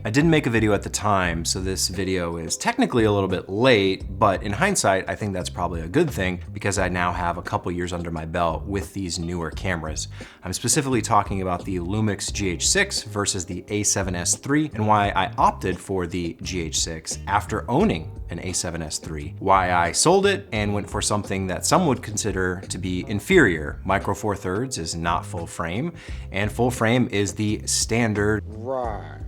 I didn't make a video at the time, so this video is technically a little bit late, but in hindsight, I think that's probably a good thing because I now have a couple years under my belt with these newer cameras. I'm specifically talking about the Lumix GH6 versus the a7S III and why I opted for the GH6 after owning an a7S III, why I sold it and went for something that some would consider to be inferior. Micro Four Thirds is not full frame, and full frame is the standard. Right.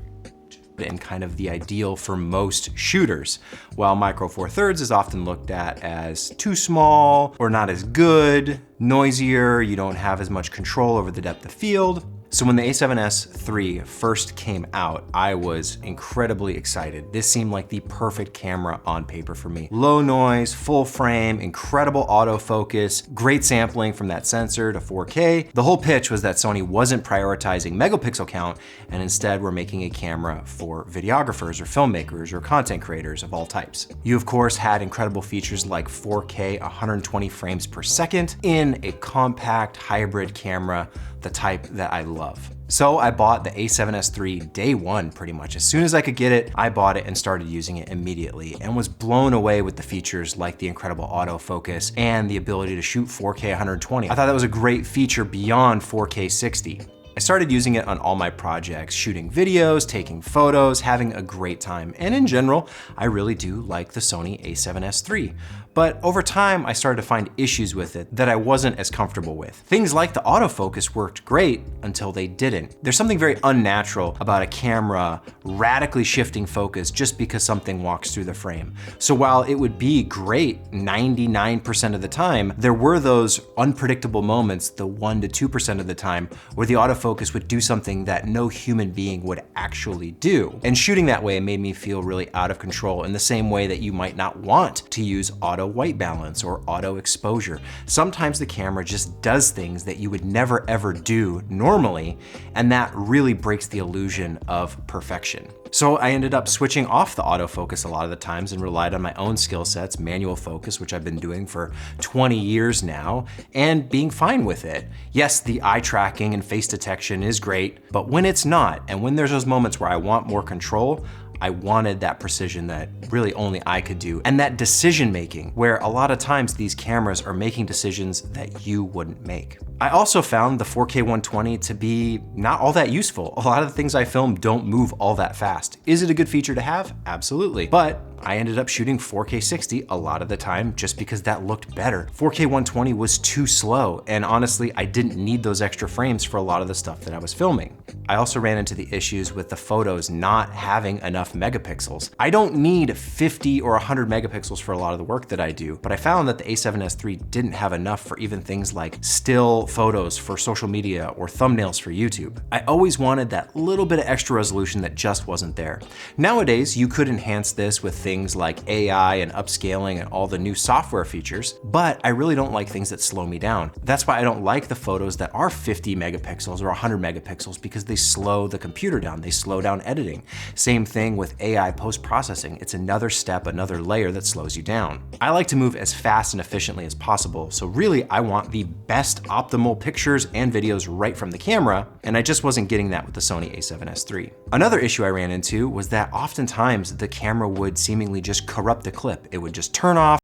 And kind of the ideal for most shooters, while Micro Four Thirds is often looked at as too small or not as good, noisier, you don't have as much control over the depth of field. So when the a7S III first came out, I was incredibly excited. This seemed like the perfect camera on paper for me. Low noise, full frame, incredible autofocus, great sampling from that sensor to 4K. The whole pitch was that Sony wasn't prioritizing megapixel count and instead were making a camera for videographers or filmmakers or content creators of all types. You of course had incredible features like 4K 120 frames per second in a compact hybrid camera, the type that I love. So I bought the a7S III day one pretty much. As soon as I could get it, I bought it and started using it immediately and was blown away with the features like the incredible autofocus and the ability to shoot 4K 120. I thought that was a great feature beyond 4K 60. I started using it on all my projects, shooting videos, taking photos, having a great time. And in general, I really do like the Sony a7S III. But over time, I started to find issues with it that I wasn't as comfortable with. Things like the autofocus worked great until they didn't. There's something very unnatural about a camera radically shifting focus just because something walks through the frame. So while it would be great 99% of the time, there were those unpredictable moments, the 1 to 2% of the time, where the autofocus would do something that no human being would actually do. And shooting that way made me feel really out of control in the same way that you might not want to use auto white balance or auto exposure. Sometimes the camera just does things that you would never ever do normally, and that really breaks the illusion of perfection. So I ended up switching off the autofocus a lot of the times and relied on my own skill sets, manual focus, which I've been doing for 20 years now, and being fine with it. Yes, the eye tracking and face detection is great, but when it's not, and when there's those moments where I want more control, I wanted that precision that really only I could do, and that decision making, where a lot of times these cameras are making decisions that you wouldn't make. I also found the 4K 120 to be not all that useful. A lot of the things I film don't move all that fast. Is it a good feature to have? Absolutely. But I ended up shooting 4K 60 a lot of the time just because that looked better. 4K 120 was too slow, and honestly, I didn't need those extra frames for a lot of the stuff that I was filming. I also ran into the issues with the photos not having enough megapixels. I don't need 50 or 100 megapixels for a lot of the work that I do, but I found that the a7S III didn't have enough for even things like still photos for social media or thumbnails for YouTube. I always wanted that little bit of extra resolution that just wasn't there. Nowadays, you could enhance this with things like AI and upscaling and all the new software features, but I really don't like things that slow me down. That's why I don't like the photos that are 50 megapixels or 100 megapixels because they slow the computer down, they slow down editing. Same thing with AI post-processing. It's another step, another layer that slows you down. I like to move as fast and efficiently as possible, so really I want the best optimal pictures and videos right from the camera, and I just wasn't getting that with the Sony a7S III. Another issue I ran into was that oftentimes the camera would seemingly just corrupt the clip. It would just turn off,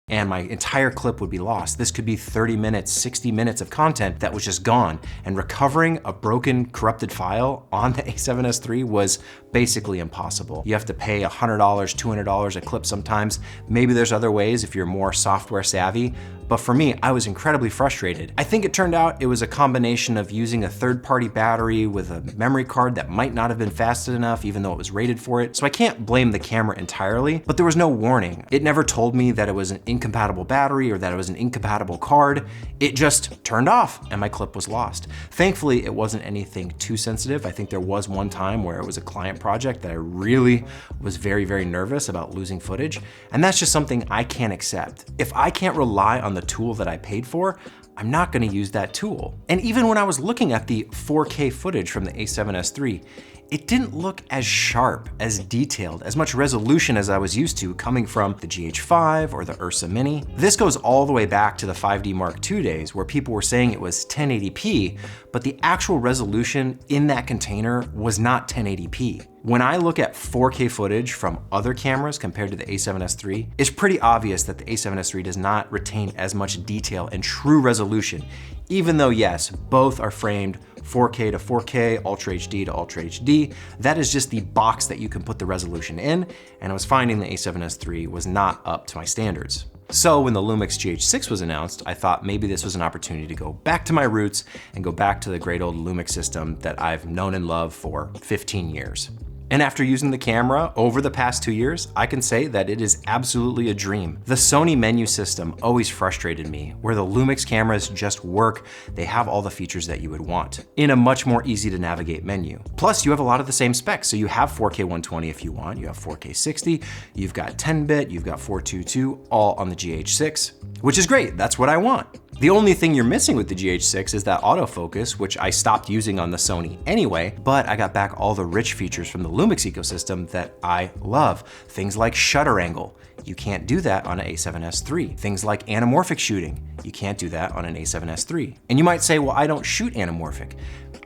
and my entire clip would be lost. This could be 30 minutes, 60 minutes of content that was just gone, and recovering a broken, corrupted file on the a7S III was basically impossible. You have to pay $100, $200 a clip sometimes. Maybe there's other ways if you're more software savvy, but for me, I was incredibly frustrated. I think it turned out it was a combination of using a third-party battery with a memory card that might not have been fast enough, even though it was rated for it. So I can't blame the camera entirely, but there was no warning. It never told me that it was an incompatible battery or that it was an incompatible card. It just turned off and my clip was lost. Thankfully, it wasn't anything too sensitive. I think there was one time where it was a client project that I really was very, very nervous about losing footage. And that's just something I can't accept. If I can't rely on the tool that I paid for, I'm not gonna use that tool. And even when I was looking at the 4K footage from the a7S III, it didn't look as sharp, as detailed, as much resolution as I was used to coming from the GH5 or the Ursa Mini. This goes all the way back to the 5D Mark II days where people were saying it was 1080p, but the actual resolution in that container was not 1080p. When I look at 4K footage from other cameras compared to the a7S III, it's pretty obvious that the a7S III does not retain as much detail and true resolution, even though yes, both are framed 4K to 4K, Ultra HD to Ultra HD. That is just the box that you can put the resolution in, and I was finding the a7S III was not up to my standards. So when the Lumix GH6 was announced, I thought maybe this was an opportunity to go back to my roots and go back to the great old Lumix system that I've known and loved for 15 years. And after using the camera over the past 2 years, I can say that it is absolutely a dream. The Sony menu system always frustrated me, where the Lumix cameras just work, they have all the features that you would want, in a much more easy to navigate menu. Plus, you have a lot of the same specs, so you have 4K 120 if you want, you have 4K 60, you've got 10-bit, you've got 422, all on the GH6, which is great, that's what I want. The only thing you're missing with the GH6 is that autofocus, which I stopped using on the Sony anyway, but I got back all the rich features from the Lumix ecosystem that I love. Things like shutter angle. You can't do that on an a7S III. Things like anamorphic shooting. You can't do that on an a7S III. And you might say, well, I don't shoot anamorphic.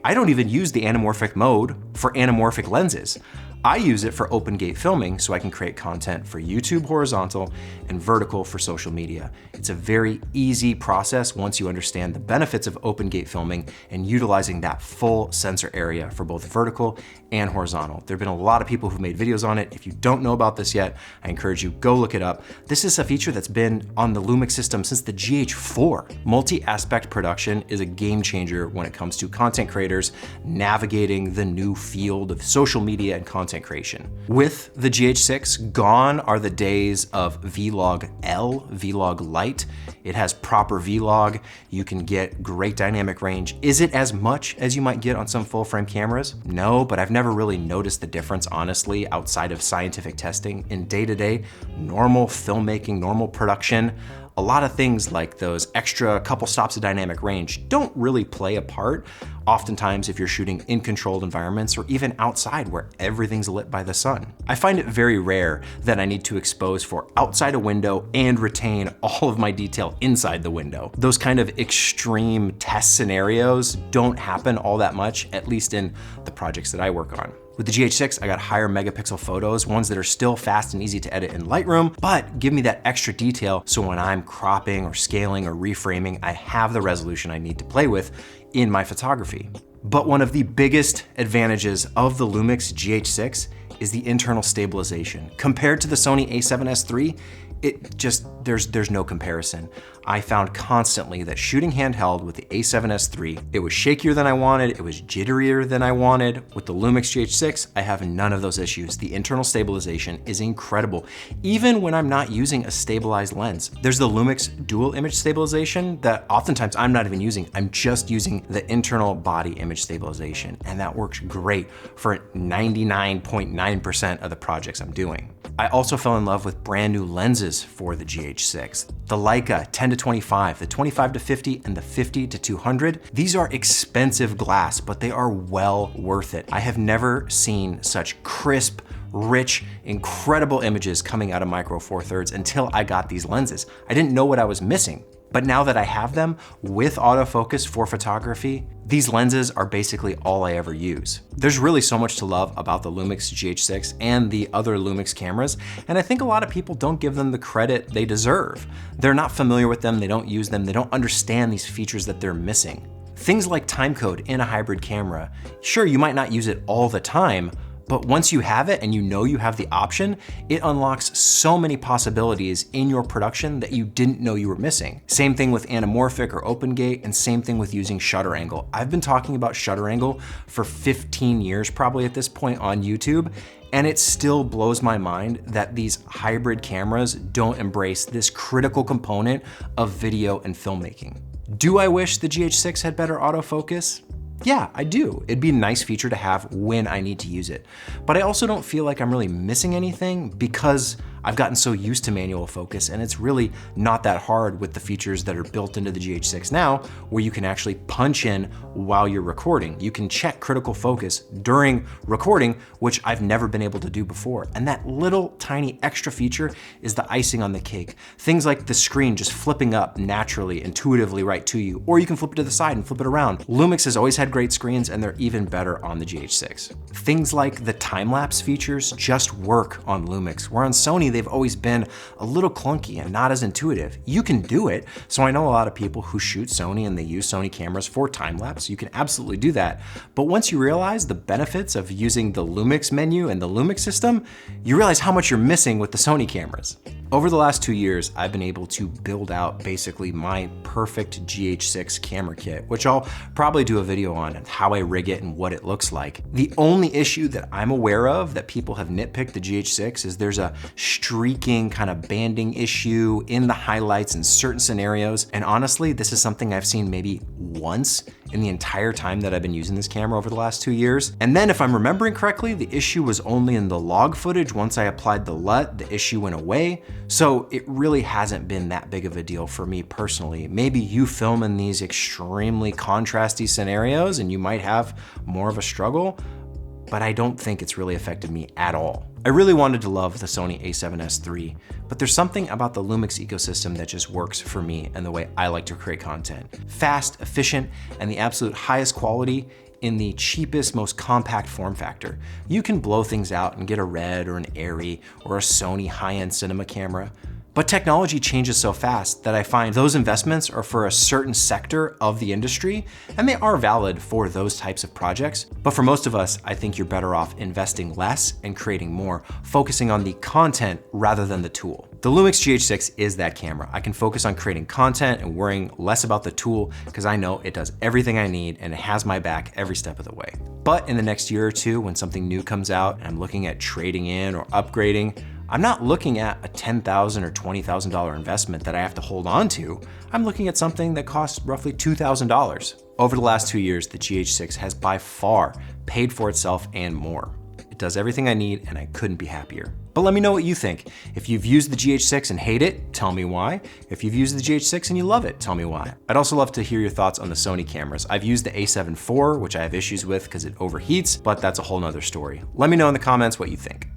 I don't even use the anamorphic mode for anamorphic lenses. I use it for open gate filming so I can create content for YouTube horizontal and vertical for social media. It's a very easy process once you understand the benefits of open gate filming and utilizing that full sensor area for both vertical and horizontal. There have been a lot of people who've made videos on it. If you don't know about this yet, I encourage you, go look it up. This is a feature that's been on the Lumix system since the GH4. Multi-aspect production is a game changer when it comes to content creators navigating the new field of social media and content creation. With the GH6, gone are the days of Vlog L, Vlog Lite. It has proper Vlog. You can get great dynamic range. Is it as much as you might get on some full frame cameras? No, but I've never really noticed the difference, honestly, outside of scientific testing. In day-to-day, normal filmmaking, normal production, a lot of things like those extra couple stops of dynamic range don't really play a part. Oftentimes, if you're shooting in controlled environments or even outside where everything's lit by the sun. I find it very rare that I need to expose for outside a window and retain all of my detail inside the window. Those kind of extreme test scenarios don't happen all that much, at least in the projects that I work on. With the GH6, I got higher megapixel photos, ones that are still fast and easy to edit in Lightroom, but give me that extra detail so when I'm cropping or scaling or reframing, I have the resolution I need to play with in my photography. But one of the biggest advantages of the Lumix GH6 is the internal stabilization. Compared to the Sony a7S III, there's no comparison. I found constantly that shooting handheld with the a7S III, it was shakier than I wanted, it was jitterier than I wanted. With the Lumix GH6, I have none of those issues. The internal stabilization is incredible, even when I'm not using a stabilized lens. There's the Lumix dual image stabilization that oftentimes I'm not even using. I'm just using the internal body image stabilization, and that works great for 99.9% of the projects I'm doing. I also fell in love with brand new lenses for the GH6. The Leica 10-25, the 25-50, and the 50-200. These are expensive glass, but they are well worth it. I have never seen such crisp, rich, incredible images coming out of Micro Four Thirds until I got these lenses. I didn't know what I was missing. But now that I have them with autofocus for photography, these lenses are basically all I ever use. There's really so much to love about the Lumix GH6 and the other Lumix cameras, and I think a lot of people don't give them the credit they deserve. They're not familiar with them, they don't use them, they don't understand these features that they're missing. Things like timecode in a hybrid camera. Sure, you might not use it all the time, but once you have it and you know you have the option, it unlocks so many possibilities in your production that you didn't know you were missing. Same thing with anamorphic or open gate, and same thing with using shutter angle. I've been talking about shutter angle for 15 years probably at this point on YouTube, and it still blows my mind that these hybrid cameras don't embrace this critical component of video and filmmaking. Do I wish the GH6 had better autofocus? Yeah, I do. It'd be a nice feature to have when I need to use it. But I also don't feel like I'm really missing anything because I've gotten so used to manual focus, and it's really not that hard with the features that are built into the GH6 now, where you can actually punch in while you're recording. You can check critical focus during recording, which I've never been able to do before. And that little tiny extra feature is the icing on the cake. Things like the screen just flipping up naturally, intuitively right to you, or you can flip it to the side and flip it around. Lumix has always had great screens, and they're even better on the GH6. Things like the time-lapse features just work on Lumix, where on Sony, they've always been a little clunky and not as intuitive. You can do it, so I know a lot of people who shoot Sony and they use Sony cameras for time-lapse. You can absolutely do that. But once you realize the benefits of using the Lumix menu and the Lumix system, you realize how much you're missing with the Sony cameras. Over the last 2 years, I've been able to build out basically my perfect GH6 camera kit, which I'll probably do a video on and how I rig it and what it looks like. The only issue that I'm aware of that people have nitpicked the GH6 is there's a streaking kind of banding issue in the highlights in certain scenarios. And honestly, this is something I've seen maybe once in the entire time that I've been using this camera over the last 2 years. And then if I'm remembering correctly, the issue was only in the log footage. Once I applied the LUT, the issue went away. So it really hasn't been that big of a deal for me personally. Maybe you film in these extremely contrasty scenarios and you might have more of a struggle, but I don't think it's really affected me at all. I really wanted to love the Sony a7S III, but there's something about the Lumix ecosystem that just works for me and the way I like to create content. Fast, efficient, and the absolute highest quality in the cheapest, most compact form factor. You can blow things out and get a Red or an Arri or a Sony high-end cinema camera. But technology changes so fast that I find those investments are for a certain sector of the industry, and they are valid for those types of projects. But for most of us, I think you're better off investing less and creating more, focusing on the content rather than the tool. The Lumix GH6 is that camera. I can focus on creating content and worrying less about the tool because I know it does everything I need and it has my back every step of the way. But in the next year or two, when something new comes out and I'm looking at trading in or upgrading, I'm not looking at a $10,000 or $20,000 investment that I have to hold on to. I'm looking at something that costs roughly $2,000. Over the last 2 years, the GH6 has by far paid for itself and more. It does everything I need and I couldn't be happier. But let me know what you think. If you've used the GH6 and hate it, tell me why. If you've used the GH6 and you love it, tell me why. I'd also love to hear your thoughts on the Sony cameras. I've used the a7 IV, which I have issues with because it overheats, but that's a whole nother story. Let me know in the comments what you think.